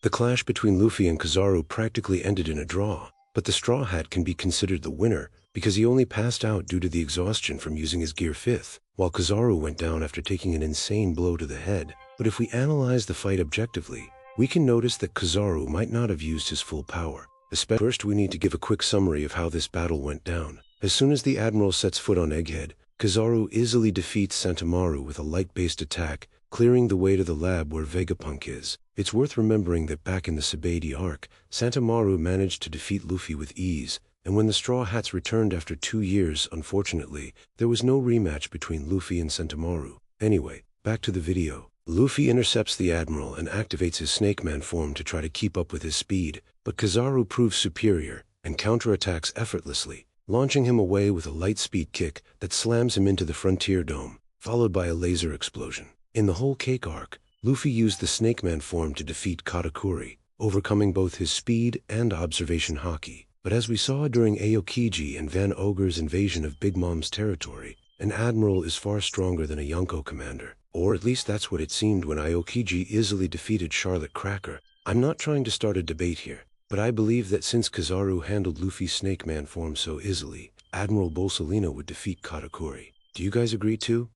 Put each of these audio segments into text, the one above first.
The clash between Luffy and Kizaru practically ended in a draw, but the Straw Hat can be considered the winner because he only passed out due to the exhaustion from using his Gear 5th, while Kizaru went down after taking an insane blow to the head. But if we analyze the fight objectively, we can notice that Kizaru might not have used his full power. First, we need to give a quick summary of how this battle went down. As soon as the Admiral sets foot on Egghead, Kizaru easily defeats Sentamaru with a light-based attack, clearing the way to the lab where Vegapunk is. It's worth remembering that back in the Sabaody arc, Sentamaru managed to defeat Luffy with ease, and when the Straw Hats returned after 2 years, unfortunately, there was no rematch between Luffy and Sentamaru. Anyway, back to the video. Luffy intercepts the Admiral and activates his Snake Man form to try to keep up with his speed, but Kizaru proves superior and counterattacks effortlessly, launching him away with a light speed kick that slams him into the Frontier Dome, followed by a laser explosion. In the whole Cake arc, Luffy used the Snake Man form to defeat Katakuri, overcoming both his speed and observation haki. But as we saw during Aokiji and Van Ogre's invasion of Big Mom's territory, an Admiral is far stronger than a Yonko commander. Or at least that's what it seemed when Aokiji easily defeated Charlotte Cracker. I'm not trying to start a debate here, but I believe that since Kizaru handled Luffy's Snake Man form so easily, Admiral Bolsalino would defeat Katakuri. Do you guys agree too?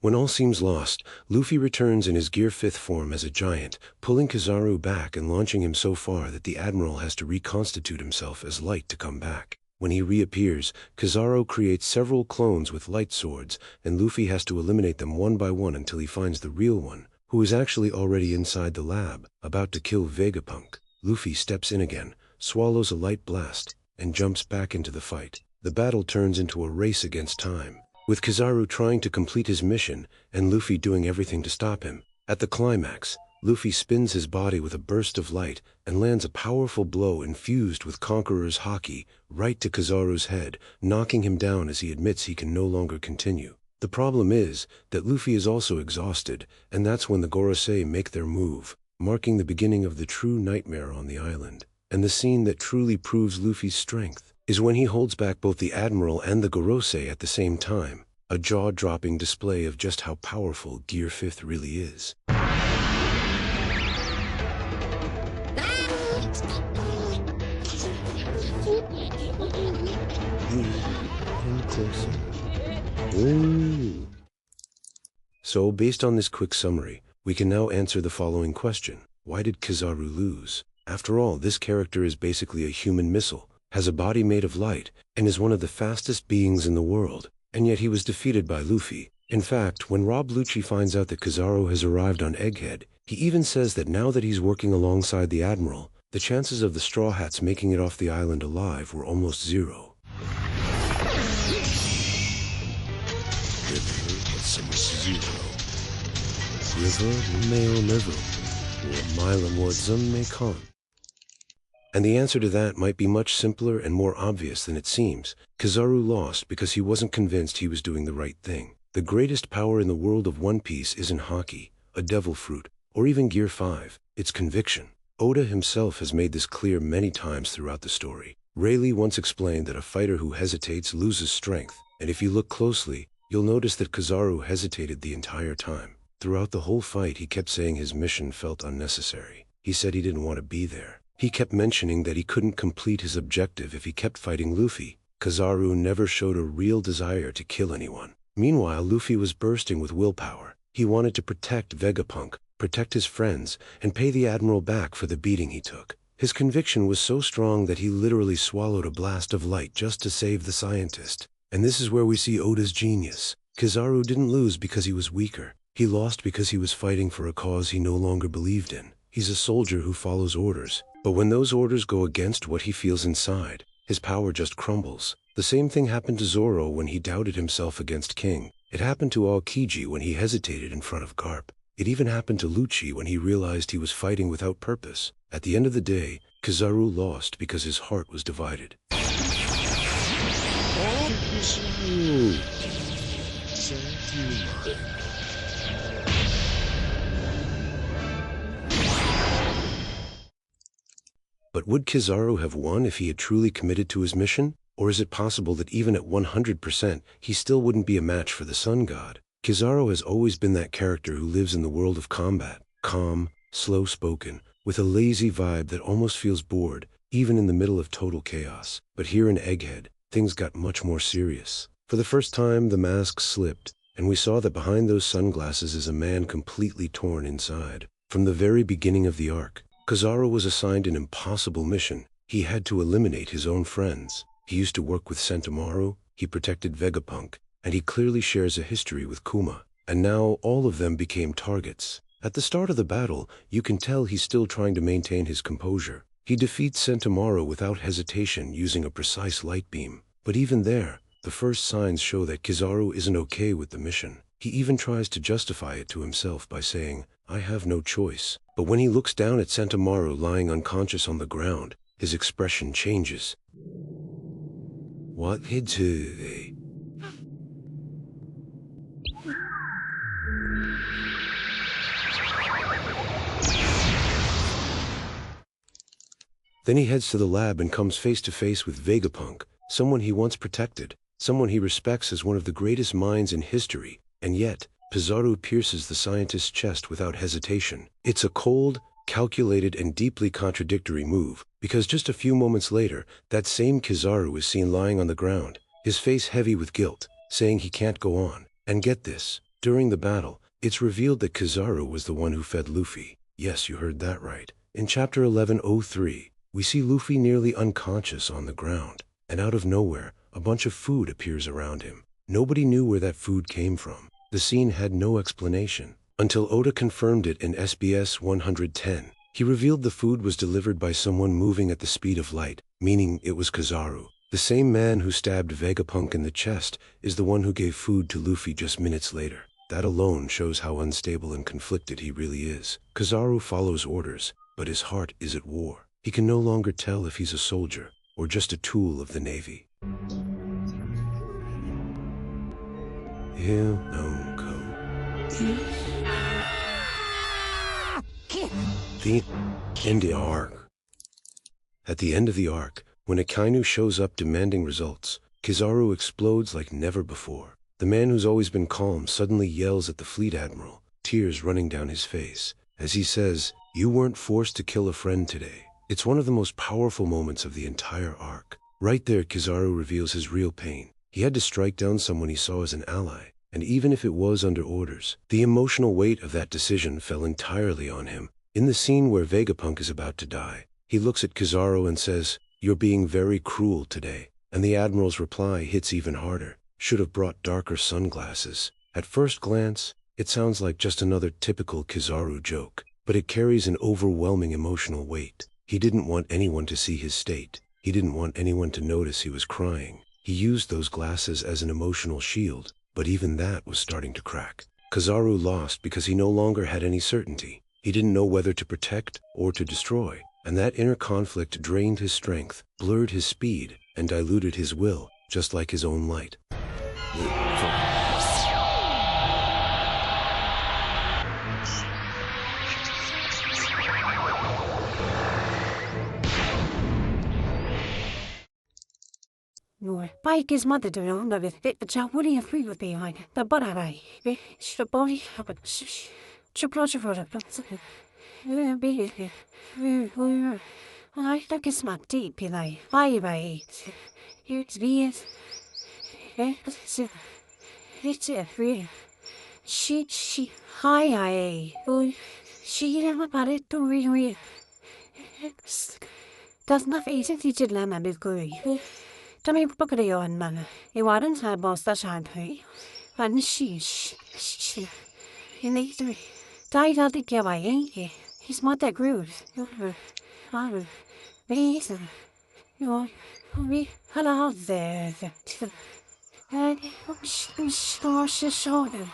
When all seems lost, Luffy returns in his Gear 5th form as a giant, pulling Kizaru back and launching him so far that the Admiral has to reconstitute himself as Light to come back. When he reappears, Kizaru creates several clones with light swords, and Luffy has to eliminate them one by one until he finds the real one, who is actually already inside the lab, about to kill Vegapunk. Luffy steps in again, swallows a light blast, and jumps back into the fight. The battle turns into a race against time, with Kizaru trying to complete his mission and Luffy doing everything to stop him. At the climax, Luffy spins his body with a burst of light and lands a powerful blow infused with Conqueror's haki right to Kizaru's head, knocking him down as he admits he can no longer continue. The problem is that Luffy is also exhausted, and that's when the Gorosei make their move, marking the beginning of the true nightmare on the island. And the scene that truly proves Luffy's strength is when he holds back both the Admiral and the Gorosei at the same time, a jaw-dropping display of just how powerful Gear 5th really is. So, based on this quick summary, we can now answer the following question. Why did Kizaru lose? After all, this character is basically a human missile, has a body made of light, and is one of the fastest beings in the world, and yet he was defeated by Luffy. In fact, when Rob Lucci finds out that Kizaru has arrived on Egghead, he even says that now that he's working alongside the Admiral, the chances of the Straw Hats making it off the island alive were almost zero. And the answer to that might be much simpler and more obvious than it seems. Kizaru lost because he wasn't convinced he was doing the right thing. The greatest power in the world of One Piece isn't haki, a devil fruit, or even Gear 5, it's conviction. Oda himself has made this clear many times throughout the story. Rayleigh once explained that a fighter who hesitates loses strength, and if you look closely, you'll notice that Kizaru hesitated the entire time. Throughout the whole fight, he kept saying his mission felt unnecessary. He said he didn't want to be there. He kept mentioning that he couldn't complete his objective if he kept fighting Luffy. Kizaru never showed a real desire to kill anyone. Meanwhile, Luffy was bursting with willpower. He wanted to protect Vegapunk, protect his friends, and pay the Admiral back for the beating he took. His conviction was so strong that he literally swallowed a blast of light just to save the scientist. And this is where we see Oda's genius. Kizaru didn't lose because he was weaker. He lost because he was fighting for a cause he no longer believed in. He's a soldier who follows orders. But when those orders go against what he feels inside, his power just crumbles. The same thing happened to Zoro when he doubted himself against King. It happened to Aokiji when he hesitated in front of Garp. It even happened to Lucci when he realized he was fighting without purpose. At the end of the day, Kizaru lost because his heart was divided. But would Kizaru have won if he had truly committed to his mission? Or is it possible that even at 100%, he still wouldn't be a match for the Sun God? Kizaru has always been that character who lives in the world of combat, calm, slow-spoken, with a lazy vibe that almost feels bored, even in the middle of total chaos. But here in Egghead, things got much more serious. For the first time, the mask slipped, and we saw that behind those sunglasses is a man completely torn inside. From the very beginning of the arc, Kizaru was assigned an impossible mission. He had to eliminate his own friends. He used to work with Sentomaru, he protected Vegapunk, and he clearly shares a history with Kuma. And now all of them became targets. At the start of the battle, you can tell he's still trying to maintain his composure. He defeats Sentomaru without hesitation using a precise light beam. But even there, the first signs show that Kizaru isn't okay with the mission. He even tries to justify it to himself by saying, "I have no choice." But when he looks down at Sentomaru lying unconscious on the ground, his expression changes. What did they? Then he heads to the lab and comes face to face with Vegapunk, someone he once protected, someone he respects as one of the greatest minds in history, and yet, Kizaru pierces the scientist's chest without hesitation. It's a cold, calculated, and deeply contradictory move, because just a few moments later, that same Kizaru is seen lying on the ground, his face heavy with guilt, saying he can't go on. And get this, during the battle, it's revealed that Kizaru was the one who fed Luffy. Yes, you heard that right. In chapter 1103, we see Luffy nearly unconscious on the ground, and out of nowhere, a bunch of food appears around him. Nobody knew where that food came from. The scene had no explanation, until Oda confirmed it in SBS 110. He revealed the food was delivered by someone moving at the speed of light, meaning it was Kizaru. The same man who stabbed Vegapunk in the chest is the one who gave food to Luffy just minutes later. That alone shows how unstable and conflicted he really is. Kizaru follows orders, but his heart is at war. He can no longer tell if he's a soldier or just a tool of the Navy. The end of the arc. At the end of the arc, when Akainu shows up demanding results, Kizaru explodes like never before. The man who's always been calm suddenly yells at the fleet admiral, tears running down his face, as he says, "You weren't forced to kill a friend today." It's one of the most powerful moments of the entire arc. Right there, Kizaru reveals his real pain. He had to strike down someone he saw as an ally, and even if it was under orders, the emotional weight of that decision fell entirely on him. In the scene where Vegapunk is about to die, he looks at Kizaru and says, "You're being very cruel today." And the Admiral's reply hits even harder. "Should have brought darker sunglasses." At first glance, it sounds like just another typical Kizaru joke, but it carries an overwhelming emotional weight. He didn't want anyone to see his state. He didn't want anyone to notice he was crying. He used those glasses as an emotional shield, but even that was starting to crack. Kizaru lost because he no longer had any certainty. He didn't know whether to protect or to destroy, and that inner conflict drained his strength, blurred his speed, and diluted his will, just like his own light. Paikis matetyön on että chawuri free with behind the bararai. Shabori I think it's my deep pilai. Bye. It's VS. It's a free. She hi. She never got it to read. Does not face it, it's a lemon with curry. Tommy Pocadeo and man, he wasn't had boss that champagne. And she he needs to died out the give I ain't he? He's not that groove. We hello there. And she showed him.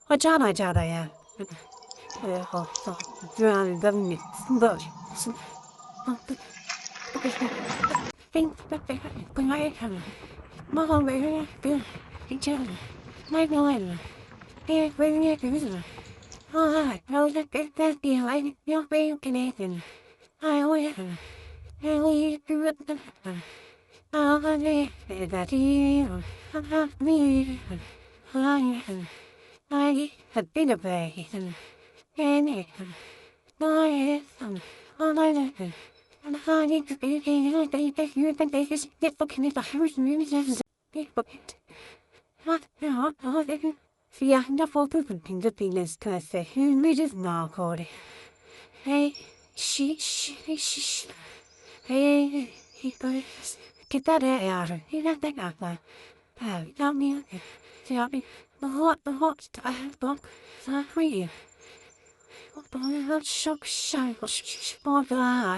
What John I am. Drown government. But. Mom, each other. My mind. Here, bring it to me. Oh, I that be like you're being Canadian. I will. I will. I'll be that you. Me. I had been a bay. And it. I all I know. And I need to be you think they is get fucking it. I heard music. What? No, they. Fia, na få puppen the penis cafe. Who made it now, Cody? Hey, she. Hey, he goes. Get that air out. He not that out there. Oh, not me. See, I'll be the hot, I have bump. So free. Shock,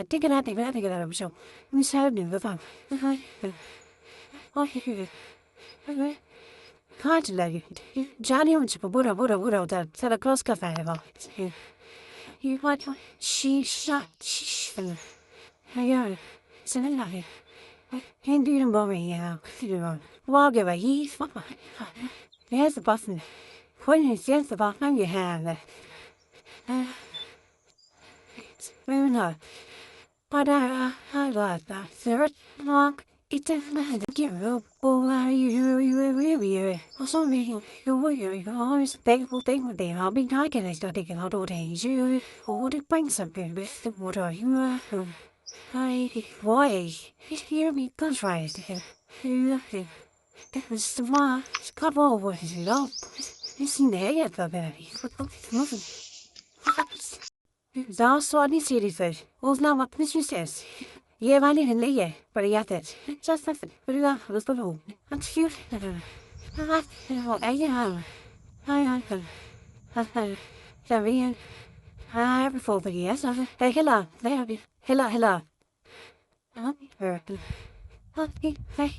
dig it out, dig it out of show. Miss Howden, the fun. Oh, okay. Can't let you. Johnny wants to Buddha, that said a close cafe about it. You what? She shot. Yeah, it's an lie. Can't do them boring, yeah. Walk away, he's what? There's the button. When it's just about how you have it. It's very nice. But I like that. Third long. It's a man that you are you. Also, me, you always thankful thing with them. I'll be taking it, taking out all days. You would bring something with the water. You are. Why? Hear me, guns right. This the one. Cut over his love. It's in there yet, the baby. That's what he said. Well, now what Miss says. Yeah, I didn't lay it, but I got it. Just nothing. But you was the home. That's cute. I ever fall, but yes, hey, hello, there, hello. Hey.